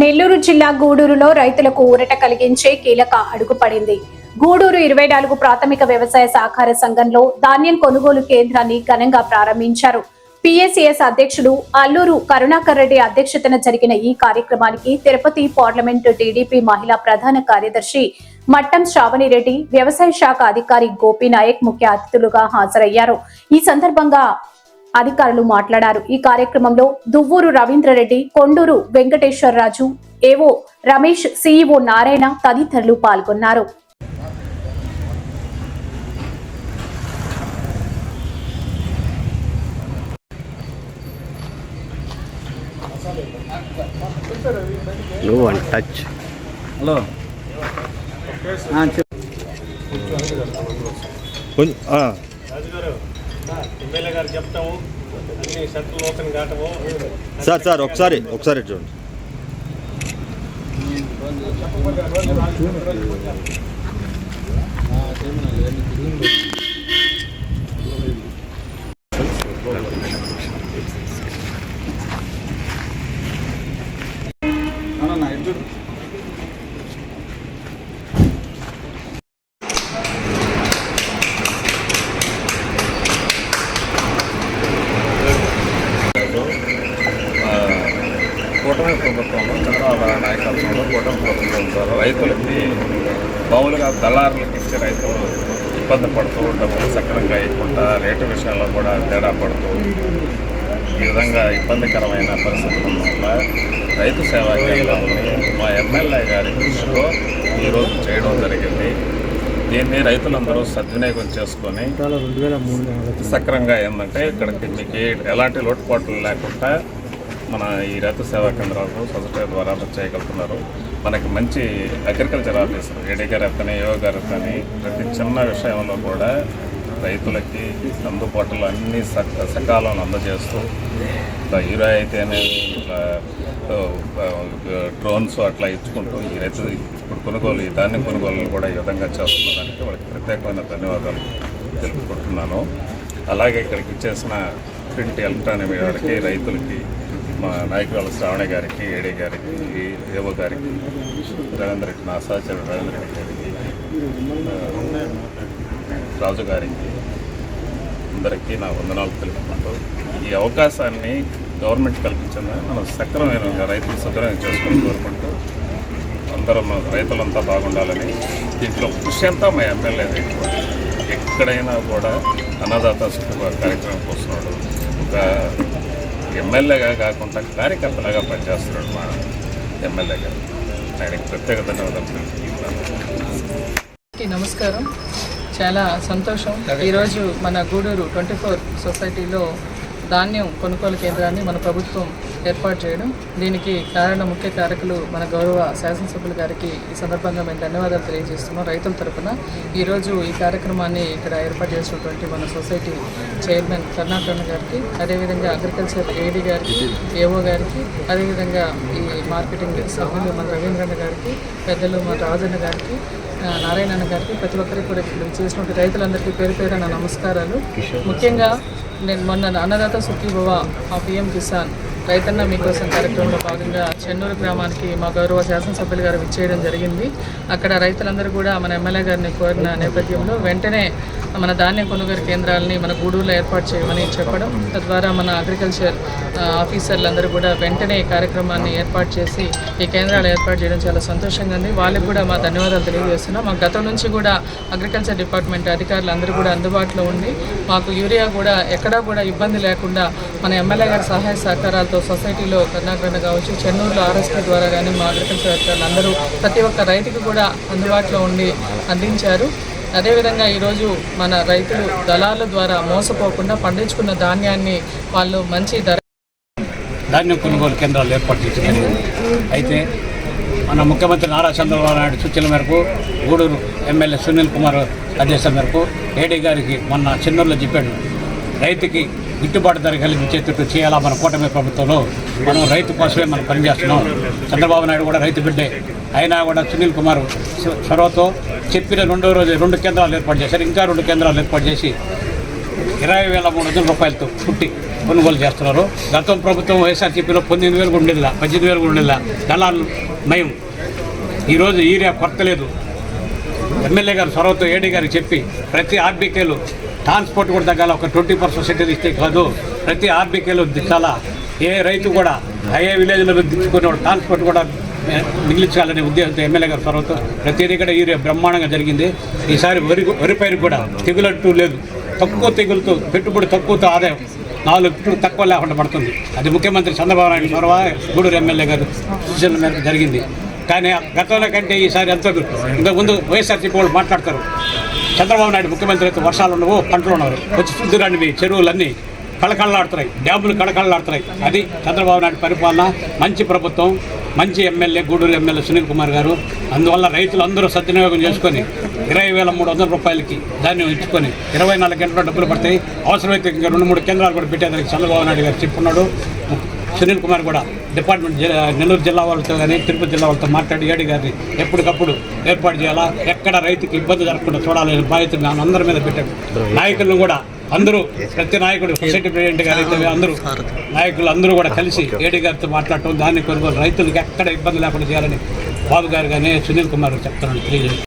నెల్లూరు జిల్లా గూడూరులో రైతులకు ఊరట కలిగించే కీలక అడుగు పడింది. గూడూరు 24 ప్రాథమిక వ్యవసాయ సహకార సంఘంలో ధాన్యం కొనుగోలు కేంద్రాన్ని ఘనంగా ప్రారంభించారు. పిఎసిఎస్ అధ్యక్షుడు అల్లూరు కరుణాకర్ రెడ్డి అధ్యక్షతన జరిగిన ఈ కార్యక్రమానికి తిరుపతి పార్లమెంటు టీడీపీ మహిళా ప్రధాన కార్యదర్శి మట్టం శ్రావణిరెడ్డి, వ్యవసాయ శాఖ అధికారి గోపీనాయక్ ముఖ్య అతిథులుగా హాజరయ్యారు. ఈ సందర్భంగా అధికారులు మాట్లాడారు. ఈ కార్యక్రమంలో దువ్వూరు రవీంద్రరెడ్డి, కొండూరు వెంకటేశ్వరరాజు, ఏవో రమేష్, సిఇఓ నారాయణ తదితరులు పాల్గొన్నారు. హలో ఎమ్మెల్యే గారు చెప్తాము అన్ని షర్ట్లు ఓపెన్ కావటము. సార్ ఒకసారి చూడండి. కూటమి ప్రభుత్వంలో చంద్రబాబు నాయకత్వంలో కూటమి ప్రభుత్వం ద్వారా రైతులకి మామూలుగా దళారులకు ఇచ్చే రైతులు ఇబ్బంది పడుతూ డబ్బులు సక్రమంగా ఇవ్వకుండా రేటు విషయంలో కూడా తేడా పడుతూ ఈ విధంగా ఇబ్బందికరమైన పరిస్థితుల వల్ల రైతు సేవా కేంద్రాలని మా ఎమ్మెల్యే గారి దృష్టిలో ఈరోజు చేయడం జరిగింది. దీన్ని రైతులందరూ సద్వినియోగం చేసుకొని సక్రమంగా ఏంటంటే ఇక్కడికి మీకు ఎలాంటి లోటుపాట్లు లేకుండా మన ఈ రైతు సేవా కేంద్రాలు సొసైటీ ద్వారా చేయగలుగుతున్నారు. మనకి మంచి అగ్రికల్చర్ ఆఫీసర్ ఏడీ గారు ఎత్తని, యోగ గారు ఎత్తని ప్రతి చిన్న విషయంలో కూడా రైతులకి అందుబాటులో అన్ని సకాలంలో అందజేస్తూ యూరియా అయితేనే డ్రోన్స్ అట్లా ఇచ్చుకుంటూ ఈ రైతు ఇప్పుడు ఈ ధాన్యం కొనుగోలు కూడా ఈ విధంగా చేస్తున్నదానికి వాళ్ళకి ప్రత్యేకమైన ధన్యవాదాలు తెలుపుకుంటున్నాను. అలాగే ఇక్కడికి ఇచ్చేసిన ప్రింట్ ఎలక్ట్రానిక్ మీడియా వారికి, రైతులకి, మా నాయకురాలు శ్రావణి గారికి, ఏడీ గారికి, ఏవో గారికి, రవీంద్ర రెడ్డి, నా సహచరుడు రవీంద్ర రెడ్డి గారికి, రాజు గారికి అందరికీ నా వందనాలు తెలుపుకుంటూ ఈ అవకాశాన్ని గవర్నమెంట్ కల్పించిందని మనం సక్రమైన రైతులు సక్రమం చేసుకుని కోరుకుంటూ అందరం రైతులంతా బాగుండాలని దీంట్లో కృషి అంతా మా ఎమ్మెల్యే ఎక్కడైనా కూడా అన్నదాత కార్యక్రమం కోస్తున్నాడు. ఒక ఎమ్మెల్యేగా కాకుండా కార్యకర్తలాగా పనిచేస్తున్నాడు మా ఎమ్మెల్యే గారు. ఆయనకి ప్రత్యేక ధన్యవాదాలు. నమస్కారం. చాలా సంతోషం. ఈరోజు మన గూడూరు 24 సొసైటీలో ధాన్యం కొనుగోలు కేంద్రాన్ని మన ప్రభుత్వం ఏర్పాటు చేయడం, దీనికి ముఖ్య కారకులు మన గౌరవ శాసనసభ్యుల గారికి ఈ సందర్భంగా మేము ధన్యవాదాలు తెలియజేస్తున్నాం. రైతుల తరఫున ఈరోజు ఈ కార్యక్రమాన్ని ఇక్కడ ఏర్పాటు చేసినటువంటి మన సొసైటీ చైర్మన్ కరుణాకర్ గారికి, అదేవిధంగా అగ్రికల్చర్ ఏడీ గారికి, ఏఓ గారికి, అదేవిధంగా ఈ మార్కెటింగ్ సభ్యులు మన రవీంద్రన్న గారికి, పెద్దలు మన రాజన్న గారికి, నారాయణ గారికి, ప్రతి ఒక్కరికి కూడా చేసినటువంటి రైతులందరికీ పేరు పేరు నా నమస్కారాలు. ముఖ్యంగా నేను మొన్న అన్నదాత సుఖీభవ ఆ పిఎం కిసాన్ రైతన్న మీకోసం కార్యక్రమంలో భాగంగా చెన్నూరు గ్రామానికి మా గౌరవ శాసనసభ్యులు గారు విచ్చేయడం జరిగింది. అక్కడ రైతులందరూ కూడా మన ఎమ్మెల్యే గారిని కోరిన నేపథ్యంలో వెంటనే మన ధాన్యం కొనుగోలు కేంద్రాలని మన గూడూరులో ఏర్పాటు చేయమని చెప్పడం, తద్వారా మన అగ్రికల్చర్ ఆఫీసర్లందరూ కూడా వెంటనే ఈ కార్యక్రమాన్ని ఏర్పాటు చేసి ఈ కేంద్రాలు ఏర్పాటు చేయడం చాలా సంతోషంగా ఉంది. వాళ్ళకి కూడా మా ధన్యవాదాలు తెలియజేస్తున్నాం. మాకు గతం నుంచి కూడా అగ్రికల్చర్ డిపార్ట్మెంట్ అధికారులు అందరూ కూడా అందుబాటులో ఉండి మాకు యూరియా కూడా ఎక్కడా కూడా ఇబ్బంది లేకుండా మన ఎమ్మెల్యే గారి సహాయ సహకారాలతో సొసైటీలో కర్ణాకరణ కావచ్చు, చెన్నూరులో ఆర్ఎస్పీ ద్వారా కానీ మా అగ్రికల్చర్ అధికారులు అందరూ ప్రతి ఒక్క రైతుకు కూడా అందుబాటులో ఉండి అందించారు. అదేవిధంగా ఈరోజు మన రైతులు దళాల ద్వారా మోసపోకుండా పండించుకున్న ధాన్యాన్ని వాళ్ళు మంచి ధాన్యం కొనుగోలు కేంద్రాలు ఏర్పాటు చేసింది. అయితే మన ముఖ్యమంత్రి నారా చంద్రబాబు నాయుడు సూచనల మేరకు గూడూరు ఎమ్మెల్యే సునీల్ కుమార్ ఆదేశాల మేరకు ఏడీ గారికి మొన్న చెన్నూరులో చెప్పాడు, రైతుకి గిట్టుబాటు ధర కలిగించేటట్టు చేయాలా మన కూటమి ప్రభుత్వంలో. మనం రైతు కోసమే మనం పనిచేస్తున్నాం. చంద్రబాబు నాయుడు కూడా రైతు బిడ్డే అయినా కూడా సునీల్ కుమార్ చొరవతో చెప్పిన 2వ రోజు 2 కేంద్రాలు ఏర్పాటు చేశారు. ఇంకా 2 కేంద్రాలు ఏర్పాటు చేసి 20,300 రూపాయలతో పుట్టి కొనుగోలు చేస్తున్నారు. గతం ప్రభుత్వం వైఎస్ఆర్సీపీలో 19,000 ఉండేదిలా, 18,000 ఉండేదిలా, దళాలు నయం. ఈరోజు యూరియా కొరత లేదు. ఎమ్మెల్యే గారు చొరవతో ఏడీ గారికి చెప్పి ప్రతి ఆర్బీకేలు ట్రాన్స్పోర్ట్ కూడా తగ్గాల. ఒక 20% సబ్సిడీ ఇస్తే కాదు, ప్రతి ఆర్బీకేలు దిక్కాలా. ఏ రైతు కూడా ఏ విలేజ్లో దిక్కునే ట్రాన్స్పోర్ట్ కూడా మిగిలించాలనే ఉద్దేశంతో ఎమ్మెల్యే గారు చొరవతో ప్రతిదీ కూడా యూరియా బ్రహ్మాండంగా జరిగింది. ఈసారి వరి పైరు కూడా తెగులట్టు లేదు. తక్కువ తెగులతో పెట్టుబడి తక్కువతో ఆదాయం 4 ఫీట్లు తక్కువ లేకుండా పడుతుంది. అది ముఖ్యమంత్రి చంద్రబాబు నాయుడు చొరవ, గూడూరు ఎమ్మెల్యే గారు సూచనల మేరకు జరిగింది. కానీ గతంలో కంటే ఈసారి ఎంతో ఇంతకుముందు వైఎస్ఆర్సీపీ వాళ్ళు మాట్లాడతారు, చంద్రబాబు నాయుడు ముఖ్యమంత్రి అయితే వర్షాలు ఉండవు, పంటలు ఉండవు, వచ్చి శుద్ధిరాండి చెరువులన్నీ కళకళలాడుతున్నాయి, డ్యాములు కళకళలాడుతున్నాయి. అది చంద్రబాబు నాయుడు పరిపాలన. మంచి ప్రభుత్వం, మంచి ఎమ్మెల్యే గూడూరు ఎమ్మెల్యే సునీల్ కుమార్ గారు. అందువల్ల రైతులు అందరూ సద్వినియోగం చేసుకొని 20,300 రూపాయలకి ధాన్యం ఇచ్చుకొని 24 గంటల్లో డబ్బులు పడతాయి. అవసరమైతే ఇంకా 2-3 కేంద్రాలు కూడా పెట్టేదానికి చంద్రబాబు నాయుడు గారు చెప్పుకున్నాడు. సునీల్ కుమార్ కూడా డిపార్ట్మెంట్ నెల్లూరు జిల్లా వాళ్ళతో కానీ తిరుపతి జిల్లా వాళ్ళతో మాట్లాడి ఏడీ గారిని ఎప్పటికప్పుడు ఏర్పాటు చేయాలా, ఎక్కడ రైతుకి ఇబ్బంది జరగకుండా చూడాలనే బాధ్యత మేము అందరి మీద పెట్టాము. నాయకులను కూడా అందరూ, ప్రతి నాయకుడు, సొసైటీ ప్రెసిడెంట్ గారు అయితే అందరూ నాయకులు అందరూ కూడా కలిసి ఏడీ గారితో మాట్లాడటం, దాన్ని కొనుగోలు రైతులకు ఎక్కడ ఇబ్బంది లేకుండా చేయాలని బాబు గారు కానీ సునీల్ కుమార్ చెప్తున్నాను. తెలియజేసి